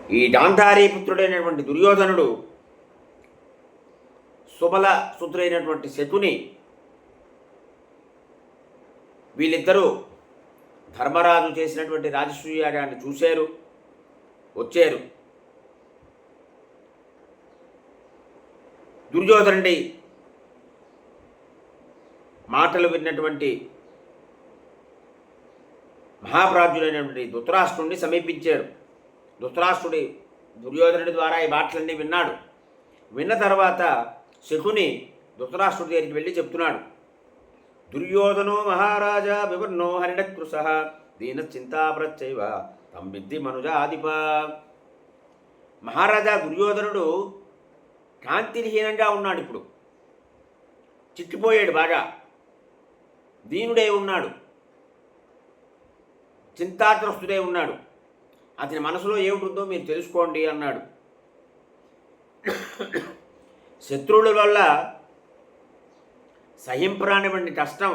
ఈ గాంధారీ పుత్రుడైనటువంటి దుర్యోధనుడు సుబల సుతుడైనటువంటి శకుని వీళ్ళిద్దరూ ధర్మరాజు చేసినటువంటి రాజసూయాగాన్ని చూశారు, వచ్చారు. దుర్యోధనుడి మాటలు విన్నటువంటి మహాప్రాజ్యుడైనటువంటి ధృతరాష్ట్రుడిని సమీపించాడు. ధృతరాష్ట్రుడి దుర్యోధనుడి ద్వారా ఈ మాటలన్నీ విన్నాడు. విన్న తర్వాత శకుని ధృతరాష్ట్రుడి దగ్గరికి వెళ్ళి చెప్తున్నాడు, దుర్యోధనో మహారాజా వివర్ణో హరిణకృశ దీనశ్చింతాప్రచ్చైవ తం విద్ధి మనుజాధిప. మహారాజా దుర్యోధనుడు కాంతిహీనంగా ఉన్నాడు, ఇప్పుడు చిక్కిపోయాడు, బాగా దీనుడై ఉన్నాడు, చింతాగ్రస్తుడై ఉన్నాడు. అతని మనసులో ఏమిటిందో మీరు తెలుసుకోండి అన్నాడు. శత్రువుల వల్ల సహింపరానివ్వండి కష్టం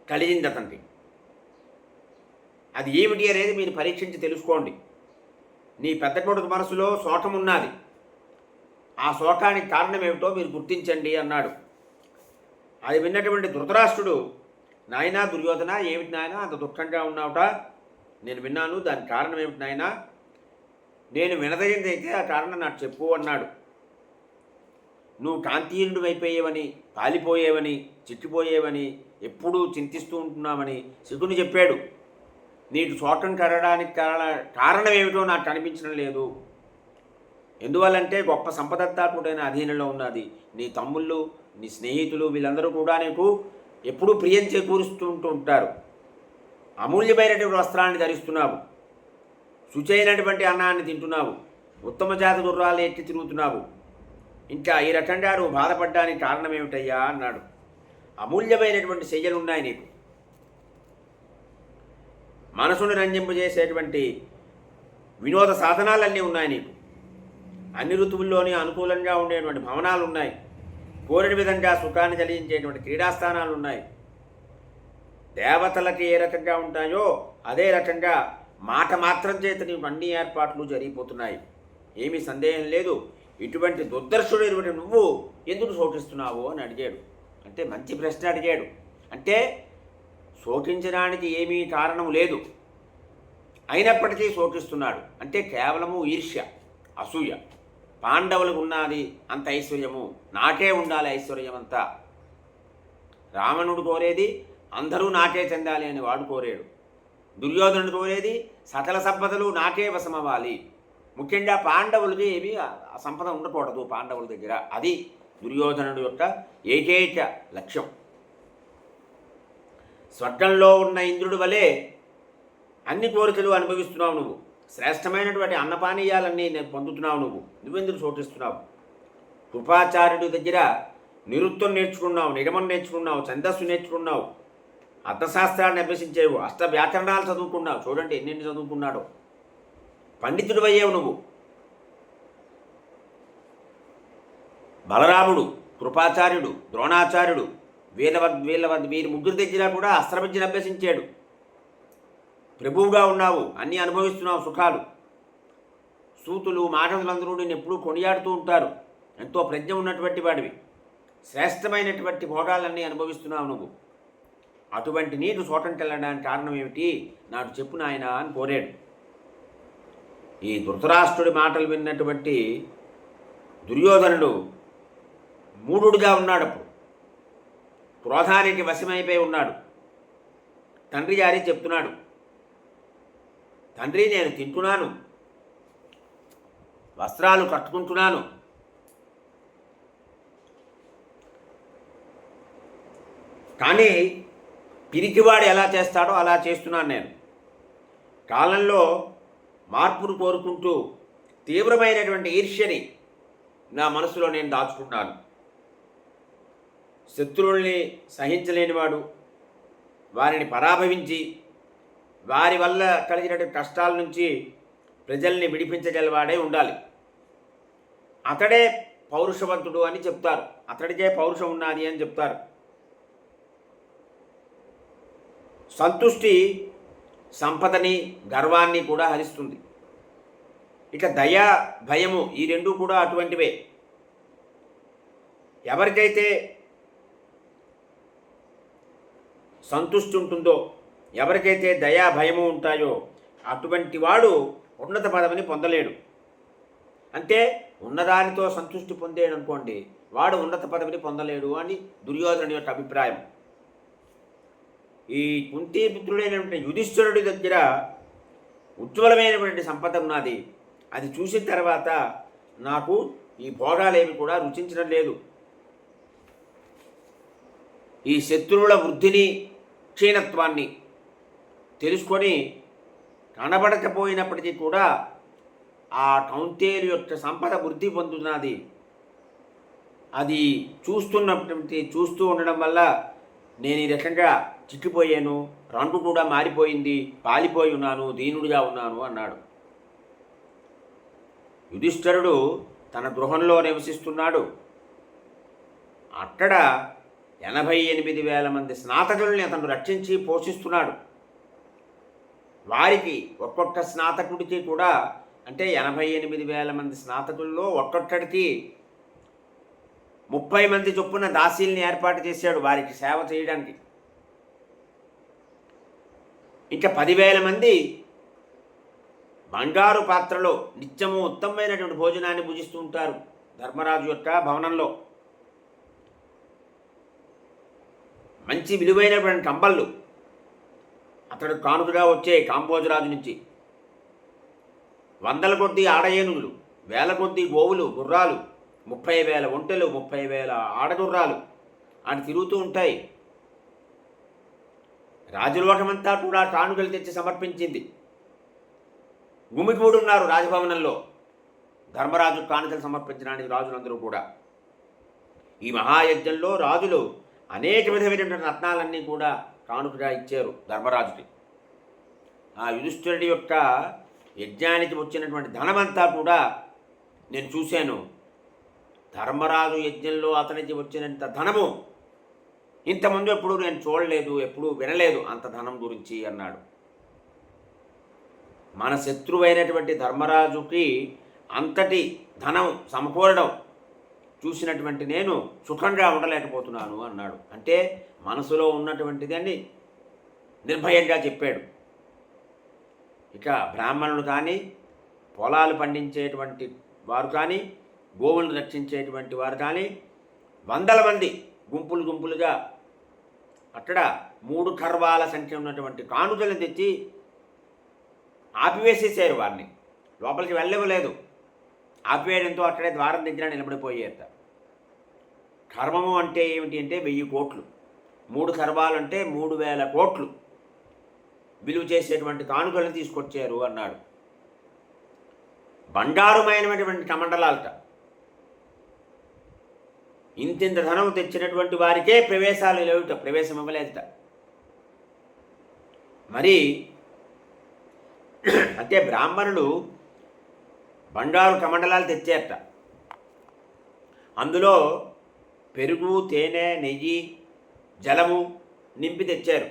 కలిగింది అతనికి. అది ఏమిటి అనేది మీరు పరీక్షించి తెలుసుకోండి. నీ పెద్ద కొడుకు మనసులో శోకం ఉన్నది, ఆ శోకానికి కారణం ఏమిటో మీరు గుర్తించండి అన్నాడు. అది విన్నటువంటి ధృతరాష్ట్రుడు, నాయనా దుర్యోధన, ఏమిటి నాయన అంత దుఃఖంగా ఉన్నావుట? నేను విన్నాను, దానికి కారణం ఏమిటి నాయన? నేను వినదగింది అయితే ఆ కారణం నాకు చెప్పు అన్నాడు. నువ్వు కాంతిహీనుడు అయిపోయేవని, పాలిపోయేవని, చిక్కిపోయేవని, ఎప్పుడూ చింతిస్తూ ఉంటున్నామని శకుని చెప్పాడు. నీకు శోకం కలగడానికి కారణం ఏమిటో నాకు కనిపించడం లేదు. ఎందువల్లంటే గొప్ప సంపదత్తాకుడైన అధీనంలో ఉన్నది. నీ తమ్ముళ్ళు, నీ స్నేహితులు వీళ్ళందరూ కూడా నీకు ఎప్పుడూ ప్రియం చేకూరుస్తూ ఉంటారు. అమూల్యమైనటువంటి వస్త్రాన్ని ధరిస్తున్నావు, శుచైనటువంటి అన్నాన్ని తింటున్నావు, ఉత్తమ జాతి గుర్రాలు ఎక్కి తిరుగుతున్నావు. ఇంకా ఈ రకంగా నువ్వు బాధపడడానికి కారణం ఏమిటయ్యా అన్నాడు. అమూల్యమైనటువంటి శయ్యలు ఉన్నాయి నీకు, మనసును రంజింపజేసేటువంటి వినోద సాధనాలన్నీ ఉన్నాయి నీకు, అన్ని ఋతువుల్లోని అనుకూలంగా ఉండేటువంటి భవనాలు ఉన్నాయి, కోరిన విధంగా సుఖాన్ని కలిగించేటువంటి క్రీడాస్థానాలు ఉన్నాయి. దేవతలకి ఏ రకంగా ఉంటాయో అదే రకంగా మాట మాత్రం చేత నీకు అన్ని ఏర్పాట్లు జరిగిపోతున్నాయి, ఏమీ సందేహం లేదు. ఇటువంటి దుర్దర్శుడు నువ్వు ఎందుకు శోకిస్తున్నావు అని అడిగాడు. అంటే మంచి ప్రశ్న అడిగాడు. అంటే శోకించడానికి ఏమీ కారణం లేదు, అయినప్పటికీ శోకిస్తున్నాడు. అంటే కేవలము ఈర్ష్య, అసూయ. పాండవులకు ఉన్నది అంత ఐశ్వర్యము, నాకే ఉండాలి ఐశ్వర్యం అంతా. రావణుడు కోరేది అందరూ నాకే చెందాలి అని వాడు కోరాడు. దుర్యోధనుడు కోరేది సకల సంపదలు నాకే వశమవ్వాలి. ముఖ్యంగా పాండవులకి ఏమీ సంపద ఉండకూడదు పాండవుల దగ్గర. అది దుర్యోధనుడు యొక్క ఏకైక లక్ష్యం. స్వర్గంలో ఉన్న ఇంద్రుడి వలె అన్ని కోరికలు అనుభవిస్తున్నావు నువ్వు. శ్రేష్టమైనటువంటి అన్నపానీయాలన్నీ నేను పొందుతున్నావు నువ్వెందుకు శోకిస్తున్నావు? కృపాచార్యుడి దగ్గర నిరుత్వం నేర్చుకున్నావు, నిగమం నేర్చుకున్నావు, ఛందస్సు నేర్చుకున్నావు, అర్థశాస్త్రాన్ని అభ్యసించేవు, అష్ట వ్యాకరణాలు చదువుకున్నావు. చూడండి ఎన్ని చదువుకున్నాడో. పండితుడు అయ్యావు నువ్వు. బలరాముడు, కృపాచార్యుడు, ద్రోణాచార్యుడు వీరి ముగ్గురు దగ్గర కూడా అస్త్రవిద్యను అభ్యసించాడు. ప్రభువుగా ఉన్నావు, అన్నీ అనుభవిస్తున్నావు సుఖాలు. సూతులు, మాటలందరూ నేను ఎప్పుడూ కొనియాడుతూ ఉంటారు. ఎంతో ప్రజ్ఞ ఉన్నటువంటి వాడివి, శ్రేష్టమైనటువంటి భోగాలన్నీ అనుభవిస్తున్నావు నువ్వు. అటువంటి నీకు శోకంకి వెళ్ళడానికి కారణం ఏమిటి? నాకు చెప్పు నాయన అని కోరాడు. ఈ ధృతరాష్ట్రుడి మాటలు విన్నటువంటి దుర్యోధనుడు మూఢుడిగా ఉన్నాడు. అప్పుడు క్రోధానికి వశమైపోయి ఉన్నాడు. తండ్రి గారి చెప్తున్నాడు, తండ్రి నేను తింటున్నాను, వస్త్రాలు కట్టుకుంటున్నాను, కానీ పిరికివాడు ఎలా చేస్తాడో అలా చేస్తున్నాను. నేను కాలంలో మార్పును కోరుకుంటూ తీవ్రమైనటువంటి ఈర్ష్యని నా మనసులో నేను దాచుకున్నాను. శత్రువుల్ని సహించలేనివాడు, వారిని పరాభవించి వారి వల్ల కలిగినటువంటి కష్టాల నుంచి ప్రజల్ని విడిపించగలవాడే ఉండాలి. అతడే పౌరుషవంతుడు అని చెప్తారు, అతడికే పౌరుషం ఉన్నది అని చెప్తారు. సంతుష్టి సంపదని, గర్వాన్ని కూడా హరిస్తుంది. ఇక దయ భయము ఈ రెండూ కూడా అటువంటివే. ఎవరికైతే సంతుష్టి ఉంటుందో, ఎవరికైతే దయా భయము ఉంటాయో అటువంటి వాడు ఉన్నత పదవిని పొందలేడు. అంటే ఉన్నదానితో సంతృష్టి పొందేడు అనుకోండి, వాడు ఉన్నత పదవిని పొందలేడు అని దుర్యోధనుడి యొక్క అభిప్రాయం. ఈ కుంతీపుత్రుడైనటువంటి యుధిష్ఠిరుడి దగ్గర ఉజ్వలమైనటువంటి సంపద ఉన్నది. అది చూసిన తర్వాత నాకు ఈ భోగాలేవి కూడా రుచించడం లేదు. ఈ శత్రువుల వృద్ధిని క్షీణత్వాన్ని తెలుసుకొని కనబడకపోయినప్పటికీ కూడా ఆ కౌంతేయుల యొక్క సంపద వృద్ధి పొందుతున్నది. అది చూస్తూ ఉండడం వల్ల నేను ఈ రకంగా చిక్కిపోయాను, రంగు కూడా మారిపోయింది, పాలిపోయి ఉన్నాను, దీనుడిగా ఉన్నాను అన్నాడు. యుధిష్ఠిరుడు తన గృహంలో నివసిస్తున్నాడు. అక్కడ 88,000 మంది స్నాతకుల్ని అతను రక్షించి పోషిస్తున్నాడు. వారికి ఒక్కొక్క స్నాతకుడికి కూడా, అంటే 88,000 మంది స్నాతకుల్లో ఒక్కొక్కడికి 30 మంది చొప్పున దాసీల్ని ఏర్పాటు చేశాడు వారికి సేవ చేయడానికి. ఇంకా 10,000 మంది బంగారు పాత్రలో నిత్యము ఉత్తమమైనటువంటి భోజనాన్ని భుజిస్తూ ఉంటారు ధర్మరాజు యొక్క భవనంలో. మంచి విలువైనటువంటి కంబళ్ళు అతడు కానుకగా వచ్చే కాంబోజరాజు నుంచి. 100 కొద్దీ ఆడయేనుగులు, 1000 కొద్దీ గోవులు, గుర్రాలు, 30,000 ఒంటెలు, 30,000 ఆడగుర్రాలు అని తిరుగుతూ ఉంటాయి. రాజలోకమంతా కూడా కానుకలు తెచ్చి సమర్పించింది. గుమిగూడు ఉన్నారు రాజభవనంలో ధర్మరాజు కానుకలు సమర్పించడానికి రాజులందరూ కూడా. ఈ మహాయజ్ఞంలో రాజులు అనేక విధమైనటువంటి రత్నాలన్నీ కూడా కానుకగా ఇచ్చారు ధర్మరాజుకి. ఆ యుధిష్ఠిరుడి యొక్క యజ్ఞానికి వచ్చినటువంటి ధనమంతా కూడా నేను చూశాను. ధర్మరాజు యజ్ఞంలో అతనికి వచ్చినంత ధనము ఇంతకుముందు ఎప్పుడు నేను చూడలేదు, ఎప్పుడూ వినలేదు అంత ధనం గురించి అన్నాడు. మన శత్రువైనటువంటి ధర్మరాజుకి అంతటి ధనం సమకూరడం చూసినటువంటి నేను సుఖంగా ఉండలేకపోతున్నాను అన్నాడు. అంటే మనసులో ఉన్నటువంటిదని నిర్భయంగా చెప్పాడు. ఇక బ్రాహ్మణులు కానీ, పొలాలు పండించేటువంటి వారు కానీ, గోవులను రక్షించేటువంటి వారు కానీ 100 మంది గుంపులు గుంపులుగా అక్కడ 3 ఖర్వాల సంఖ్య ఉన్నటువంటి కానుకలను తెచ్చి ఆపివేసేసారు. వారిని లోపలికి వెళ్ళలేదు. ఆపివేయడంతో అక్కడే ద్వారం దగ్గర నిలబడిపోయేట. కర్మము అంటే ఏమిటి అంటే 1000 కోట్లు, 3 ఖర్వాలంటే 3,000 కోట్లు విలువ చేసేటువంటి కానుకలను తీసుకొచ్చారు అన్నాడు. బంగారుమైనటువంటి కమండలాలట. ఇంతింత ధనం తెచ్చినటువంటి వారికే ప్రవేశాలు లేవుట, ప్రవేశం ఇవ్వలేదుట. మరి అంటే బ్రాహ్మణులు బంగారు కమండలాలు తెచ్చారట. అందులో పెరుగు, తేనె, నెయ్యి, జలము నింపి తెచ్చారు.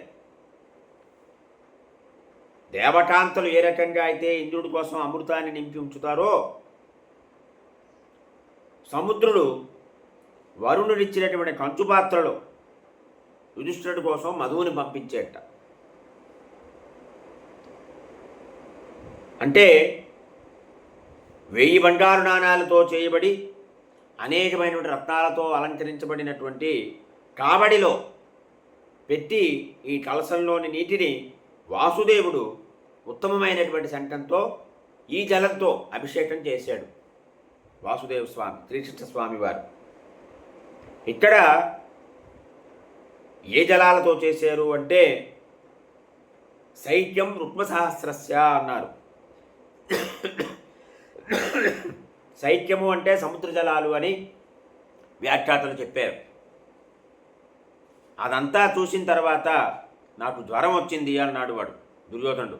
దేవకాంతలు ఏ రకంగా అయితే ఇంద్రుడి కోసం అమృతాన్ని నింపి ఉంచుతారో, సముద్రుడు వరుణుడిచ్చినటువంటి కంచుపాత్రలో యుధిష్ఠిరుడి కోసం మధువుని పంపించేట. అంటే 1000 బంగారు నాణాలతో చేయబడి అనేకమైనటువంటి రత్నాలతో అలంకరించబడినటువంటి కావడిలో పెట్టి ఈ కలశంలోని నీటిని వాసుదేవుడు ఉత్తమమైనటువంటి శంఖంతో ఈ జలంతో అభిషేకం చేశాడు. వాసుదేవ స్వామి, శ్రీకృష్ణ స్వామి వారు. ఇక్కడ ఏ జలాలతో చేశారు అంటే శైత్యం రుక్మసహస్రస్య అన్నారు. శైత్యము అంటే సముద్ర జలాలు అని వ్యాఖ్యాతలు చెప్పారు. అదంతా చూసిన తర్వాత నాకు జ్వరం వచ్చింది అన్నాడు వాడు దుర్యోధనుడు.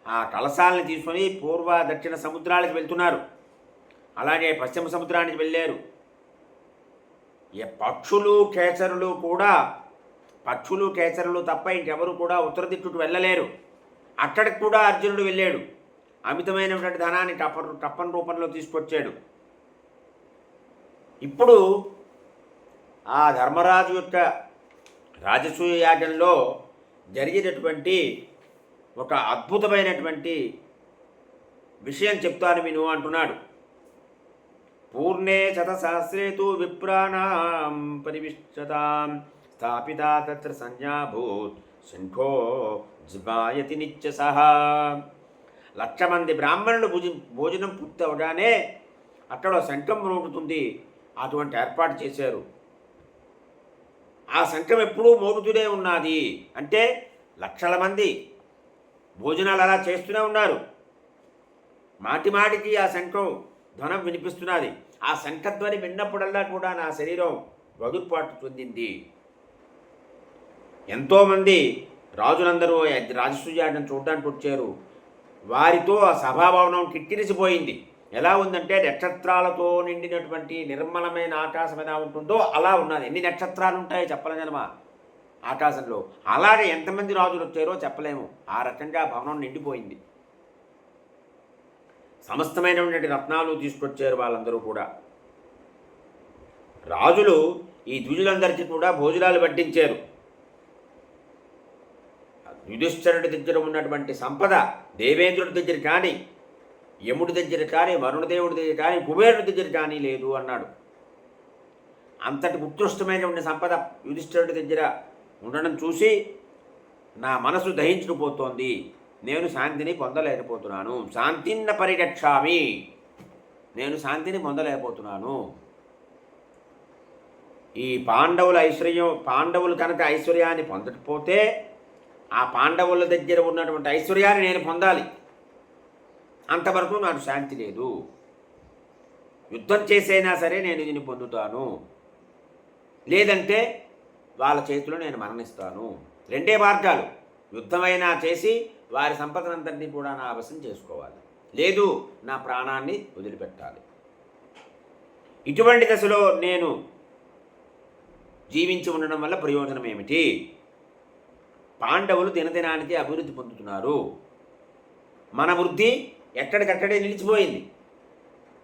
ఆ కలశాలను తీసుకొని పూర్వ దక్షిణ సముద్రాలకు వెళ్తున్నారు. అలాగే పశ్చిమ సముద్రానికి వెళ్ళారు. పక్షులు కేసరులు కూడా, పక్షులు కేసరులు తప్ప ఇంకెవరు కూడా ఉత్తర దిక్కుకు వెళ్ళలేరు. అక్కడికి కూడా అర్జునుడు వెళ్ళాడు. అమితమైనటువంటి ధనాన్ని టప్పన్ రూపంలో తీసుకొచ్చాడు. ఇప్పుడు ఆ ధర్మరాజు యొక్క రాజసూయ యాగంలో జరిగినటువంటి ఒక అద్భుతమైనటువంటి విషయం చెప్తాను విను అంటున్నాడు. పూర్ణే శతసహస్రేతు విప్రాణాం పరివిష్టతాం స్థాపితా తత్ర సంజ్ఞాభూత్ శంఖో జిబాయతి నిత్యసః. 1,00,000 మంది బ్రాహ్మణులు భోజనం పూర్తి అవగానే అక్కడ శంఖం మోగుతుంది. అటువంటి ఏర్పాటు చేశారు. ఆ శంఖం ఎప్పుడూ మోగుతూనే ఉన్నది. అంటే 1,00,000 మంది భోజనాలు అలా చేస్తూనే ఉన్నారు. మాటి మాటికి ఆ శంఖం ధ్వనం వినిపిస్తున్నది. ఆ శంఖధ్వని విన్నప్పుడల్లా కూడా నా శరీరం వగుర్పాటు చెందింది. ఎంతోమంది రాజులందరూ రాజసూయాన్ని చూడడానికి వచ్చారు. వారితో ఆ సభాభవనం కిక్కిరిసిపోయింది. ఎలా ఉందంటే నక్షత్రాలతో నిండినటువంటి నిర్మలమైన ఆకాశం ఎలా ఉంటుందో అలా ఉన్నది. ఎన్ని నక్షత్రాలు ఉంటాయో చెప్పలేదనమా ఆకాశంలో. అలాగే ఎంతమంది రాజులు వచ్చారో చెప్పలేము. ఆ రకంగా భవనం నిండిపోయింది. సమస్తమైనటువంటి రత్నాలు తీసుకొచ్చారు వాళ్ళందరూ కూడా. రాజులు ఈ ద్విజులందరికీ కూడా భోజనాలు వడ్డించారు. యుధిష్ఠిరుడి దగ్గర ఉన్నటువంటి సంపద దేవేంద్రుడి దగ్గర కానీ, యముడి దగ్గర కానీ, వరుణదేవుడి దగ్గర కానీ, కుబేరుడి దగ్గర కానీ లేదు అన్నాడు. అంతటి ఉత్కృష్టమైనటువంటి సంపద యుధిష్ఠిరుడి దగ్గర ఉండడం చూసి నా మనసు దహించుకుపోతోంది. నేను శాంతిని పొందలేకపోతున్నాను. శాంతిన్న పరిరక్షామి. నేను శాంతిని పొందలేకపోతున్నాను. ఈ పాండవులు కనుక ఐశ్వర్యాన్ని పొందకపోతే ఆ పాండవుల దగ్గర ఉన్నటువంటి ఐశ్వర్యాన్ని నేను పొందాలి. అంతవరకు నాకు శాంతి లేదు. యుద్ధం చేసైనా సరే నేను దీన్ని పొందుతాను, లేదంటే వాళ్ళ చేతిలో నేను మరణిస్తాను. రెండే మార్గాలు. యుద్ధమైనా చేసి వారి సంపదనంతటినీ కూడా నా వశం చేసుకోవాలి, లేదు నా ప్రాణాన్ని వదిలిపెట్టాలి. ఇటువంటి దశలో నేను జీవించి ఉండడం వల్ల ప్రయోజనం ఏమిటి? పాండవులు దినదినానికి అభివృద్ధి పొందుతున్నారు. మన వృద్ధి ఎక్కడికక్కడే నిలిచిపోయింది.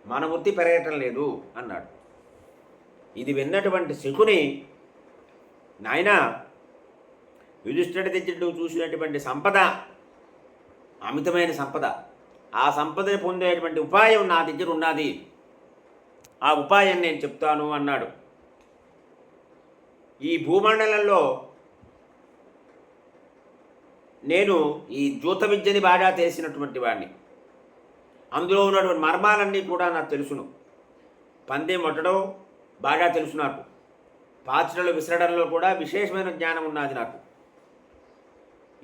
మన వృద్ధి పెరగటం లేదు అన్నాడు. ఇది విన్నటువంటి శకుని, నాయన యుధిష్ఠిరుడి దగ్గర చూసినటువంటి సంపద అమితమైన సంపద, ఆ సంపదని పొందేటువంటి ఉపాయం నా దగ్గర ఉన్నది. ఆ ఉపాయం నేను చెప్తాను అన్నాడు. ఈ భూమండలంలో నేను ఈ జూత విద్యని బాగా తెలిసినటువంటి వాడిని. అందులో ఉన్నటువంటి మర్మాలన్నీ కూడా నాకు తెలుసును. పందెం కొట్టడం బాగా తెలుసు నాకు. పాత్రలు విసరడంలో కూడా విశేషమైన జ్ఞానం ఉన్నది నాకు.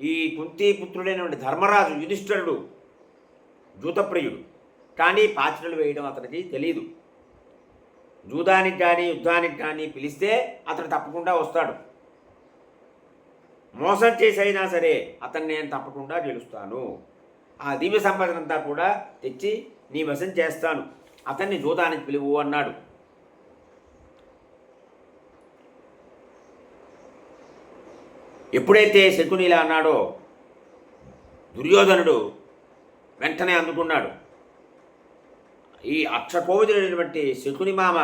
ఈ కుంతి పుత్రుడైనటువంటి ధర్మరాజు యుధిష్ఠిరుడు జూతప్రియుడు, కానీ పాత్రలు వేయడం అతనికి తెలియదు. జూదానికి కానీ యుద్ధానికి కానీ పిలిస్తే అతను తప్పకుండా వస్తాడు. మోసం చేసైనా సరే అతన్ని నేను తప్పకుండా గెలుస్తాను. ఆ దివ్య సంపదనంతా కూడా తెచ్చి నీ వశం చేస్తాను, అతన్ని జూదానికి పిలువు అన్నాడు. ఎప్పుడైతే శకుని ఇలా అన్నాడో దుర్యోధనుడు వెంటనే అందుకున్నాడు. ఈ అక్షకోవిదుడైనటువంటి శకుని మామ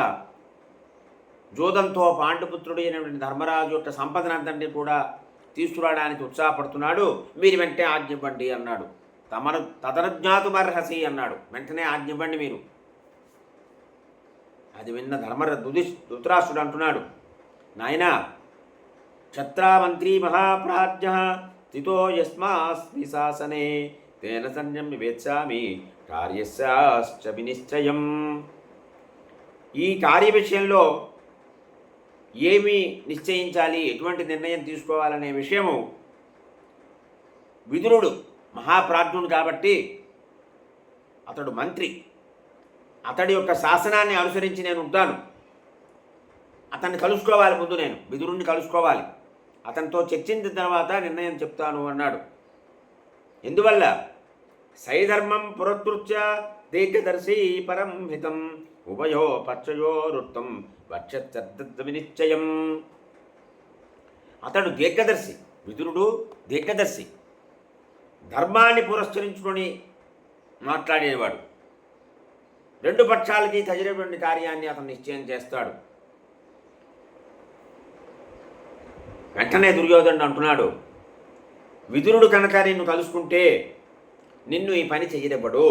జోదంతో పాండుపుత్రుడు అయినటువంటి ధర్మరాజు యొక్క సంపదనంతటినీ కూడా తీసుకురావడానికి ఉత్సాహపడుతున్నాడు. మీరు వెంటనే ఆజ్ఞివ్వండి అన్నాడు. తదనుజ్ఞాతుమర్హసి అన్నాడు. వెంటనే ఆజ్ఞివ్వండి మీరు. అది విన్న ధృతరాష్ట్రుడు అంటున్నాడు, నాయనా, క్షత్రామంత్రీ మహాప్రాజ్ఞ స్థితో యస్మాస్మి శాసనే తేన సంజం వివేత్సామి కార్యస్యాశ్చ వినిశ్చయం. ఈ కార్య విషయంలో ఏమి నిశ్చయించాలి, ఎటువంటి నిర్ణయం తీసుకోవాలనే విషయము విదురుడు మహాప్రాజ్ఞుడు కాబట్టి అతడు మంత్రి. అతడి యొక్క శాసనాన్ని అనుసరించి నేను ఉంటాను. అతన్ని కలుసుకోవాలి. ముందు నేను విదురుణ్ణి కలుసుకోవాలి. అతనితో చర్చించిన తర్వాత నిర్ణయం చెప్తాను అన్నాడు. ఎందువల్ల? సైధర్మం పురత్కృత్య దీర్ఘదర్శీ పరం హితం ఉభయో పక్షయోరుత్తం వక్షత్సర్దవినిశ్చయం. అతడు దీర్ఘదర్శి, విదురుడు దీర్ఘదర్శి. ధర్మాన్ని పురస్కరించుకొని మాట్లాడేవాడు. రెండు పక్షాలకి తగినటువంటి కార్యాన్ని అతను నిశ్చయం చేస్తాడు. వెంటనే దుర్యోధనుడు అంటున్నాడు, విదురుడు కనుక నిన్ను కలుసుకుంటే నిన్ను ఈ పని చెయ్యనివ్వడు.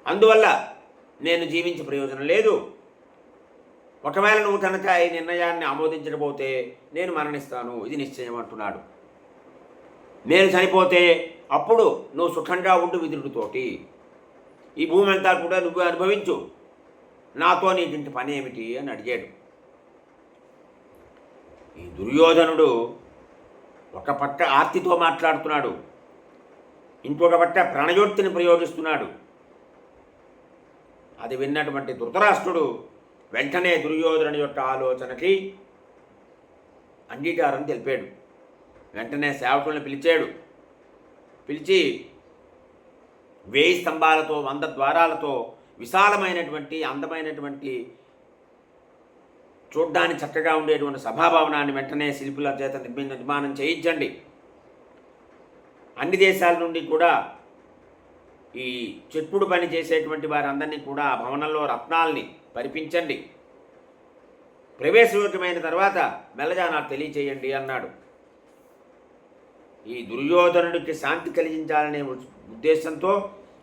అందువల్ల నేను జీవించే ప్రయోజనం లేదు. ఒకవేళ నువ్వు కనుక ఈ నిర్ణయాన్ని ఆమోదించకపోతే నేను మరణిస్తాను, ఇది నిశ్చయం అంటున్నాడు. నేను చనిపోతే అప్పుడు నువ్వు సుఖంగా ఉండు విదురుడితోటి, ఈ భూమి అంతా కూడా నువ్వు అనుభవించు, నాతో నీకింటి పని ఏమిటి అని అడిగాడు. ఈ దుర్యోధనుడు ఒక పక్క ఆర్తితో మాట్లాడుతున్నాడు, ఇంకొక పక్క ప్రణయోక్తిని ప్రయోగిస్తున్నాడు. అది విన్నటువంటి ధృతరాష్ట్రుడు వెంటనే దుర్యోధనుడి యొక్క ఆలోచనకి అంగీకారం తెలిపాడు. వెంటనే సేవకులను పిలిచాడు. పిలిచి 1000 స్తంభాలతో 100 ద్వారాలతో విశాలమైనటువంటి అందమైనటువంటి చూడ్డానికి చక్కగా ఉండేటువంటి సభాభవనాన్ని వెంటనే శిల్పుల చేత నిర్మాణం చేయించండి. అన్ని దేశాల నుండి కూడా ఈ చెప్పుడు పని చేసేటువంటి వారందరినీ కూడా ఆ భవనంలో రత్నాల్ని పరిపించండి. ప్రవేశయోగ్యమైన తర్వాత మెల్లగా నాకు తెలియచేయండి అన్నాడు. ఈ దుర్యోధనుడికి శాంతి కలిగించాలనే ఉద్దేశంతో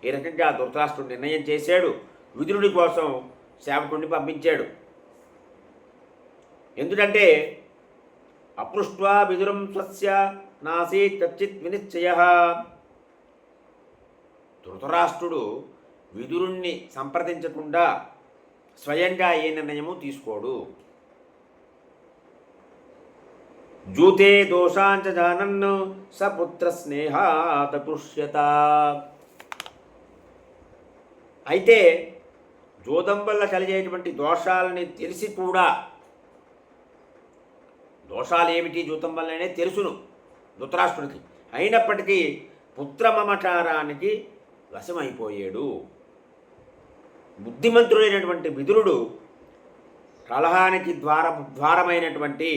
ఈ రకంగా ధృతరాష్ట్రుడు నిర్ణయం చేశాడు. విదురుడి కోసం సేవకుడిని పంపించాడు. ఎందుకంటే అపృష్ట్వా విదురం స్వస్య నాసీ కచ్చిత్ వినిశ్చయ. ధృతరాష్ట్రుడు విదురుణ్ణి సంప్రదించకుండా స్వయంగా ఏ నిర్ణయము తీసుకోడు. జూతే దోషాంచ జానన్ సపుత్ర స్నేహాత కృష్యత. అయితే జూదం వల్ల కలిగేటువంటి దోషాలని తెలిసి కూడా, దోషాలు ఏమిటి జూతం వల్లనే తెలుసును ధృతరాష్ట్రుడికి, అయినప్పటికీ పుత్రమమకారానికి వశమైపోయాడు. బుద్ధిమంతుడైనటువంటి విదురుడు కలహానికి ద్వారమైనటువంటి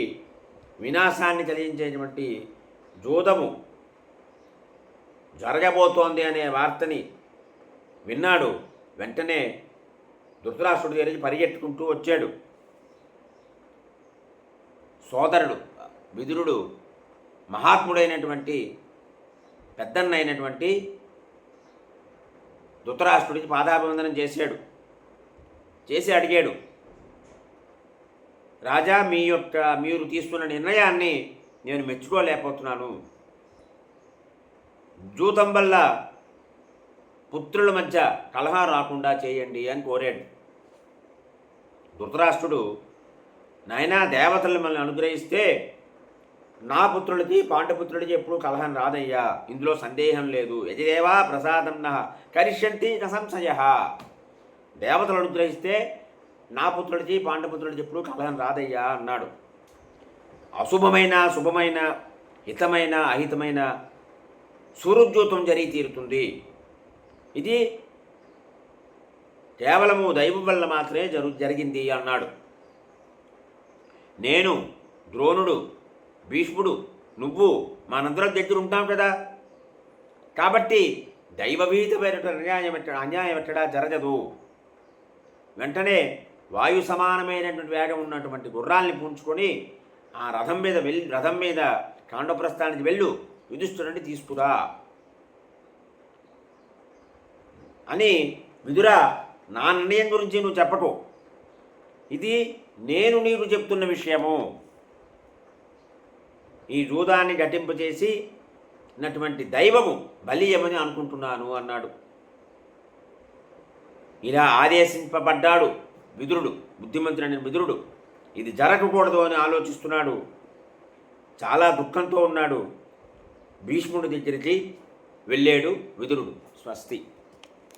వినాశాన్ని కలిగించేటువంటి జూదము జరగబోతోంది అనే వార్తని విన్నాడు. వెంటనే ధృతరాష్ట్రుడి దగ్గరికి పరిగెట్టుకుంటూ వచ్చాడు. సోదరుడు విదురుడు మహాత్ముడైనటువంటి పెద్దన్నైనటువంటి ధృతరాష్ట్రుడికి పాదాభివందనం చేశాడు. చేసి అడిగాడు, రాజా, మీరు తీసుకున్న నిర్ణయాన్ని నేను మెచ్చుకోలేకపోతున్నాను. జూతం వల్ల పుత్రుల మధ్య కలహం రాకుండా చేయండి అని కోరాడు. ధృతరాష్ట్రుడు, నాయనా, దేవతలు మనల్ని అనుగ్రహిస్తే నా పుత్రులకి పాండపుత్రుడికి ఎప్పుడూ కలహం రాదయ్యా, ఇందులో సందేహం లేదు. యజదేవా ప్రసాదం నః కరిష్యంతి న సంశయః. దేవతలు అనుగ్రహిస్తే నా పుత్రుడికి పాండపుత్రుడికి ఎప్పుడూ కలహం రాదయ్యా అన్నాడు. అశుభమైన శుభమైన హితమైన అహితమైన సురుద్యూతం జరిగి తీరుతుంది. ఇది కేవలము దైవం వల్ల మాత్రమే జరిగింది అన్నాడు. నేను, ద్రోణుడు, భీష్ముడు, నువ్వు మనందరం దగ్గర ఉంటాం కదా, కాబట్టి దైవభీతమైనటువంటి అన్యాయం ఎట్టడా జరగదు. వెంటనే వాయు సమానమైనటువంటి వేగం ఉన్నటువంటి గుర్రాల్ని పూంచుకొని ఆ రథం మీద కాండప్రస్థానికి వెళ్ళు, యుధిష్ఠిరుడిని తీసుకురా అని. విదురా, నా నిర్ణయం గురించి నువ్వు చెప్పకు, ఇది నేను నీకు చెప్తున్న విషయము. ఈ జూదాన్ని గట్టింపచేసి ఉన్నటువంటి దైవము బలీయమని అనుకుంటున్నాను అన్నాడు. ఇలా ఆదేశింపబడ్డాడు విదురుడు, బుద్ధిమంతుడైన విదురుడు. ఇది జరగకూడదు అని ఆలోచిస్తున్నాడు. చాలా దుఃఖంతో ఉన్నాడు. భీష్ముడి దగ్గరికి వెళ్ళాడు విదురుడు. స్వస్తి.